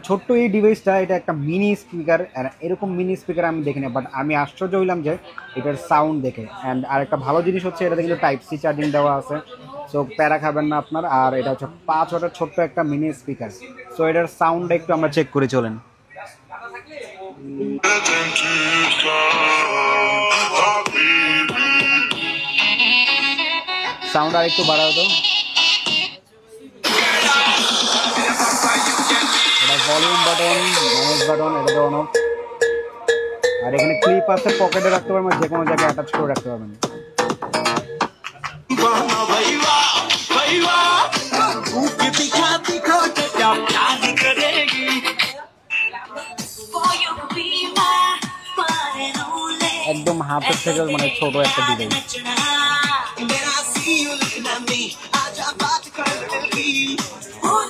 ছোট্ট এই ডিভাইসটা, এটা একটা মিনি স্পিকার, এরকম মিনি স্পিকার আমি দেখি না, বাট আমি আশ্চর্য হইলাম যে এটার সাউন্ড দেখে। অ্যান্ড আর একটা ভালো জিনিস হচ্ছে এটাতে কিন্তু টাইপ সি চার্জিং দেওয়া আছে, সো প্যারা খাবেন না আপনার। আর এটা হচ্ছে 5 ওয়াটের ছোট্ট একটা মিনি স্পিকার। সো এটার সাউন্ডটা একটু আমরা চেক করে চলেন। সাউন্ড আর একটু বাড়াও তো। এটা ভলিউম বাটন, নয়েজ বাটন, এটা তো অন অফ। আর এখানে ক্লিপ আছে, পকেটে রাখতে পারবেন, যে কোনো জায়গায় অ্যাটাচ করে রাখতে পারবেন। একদম হাতের থেকে মানে ছোট একটা ডিভাইস।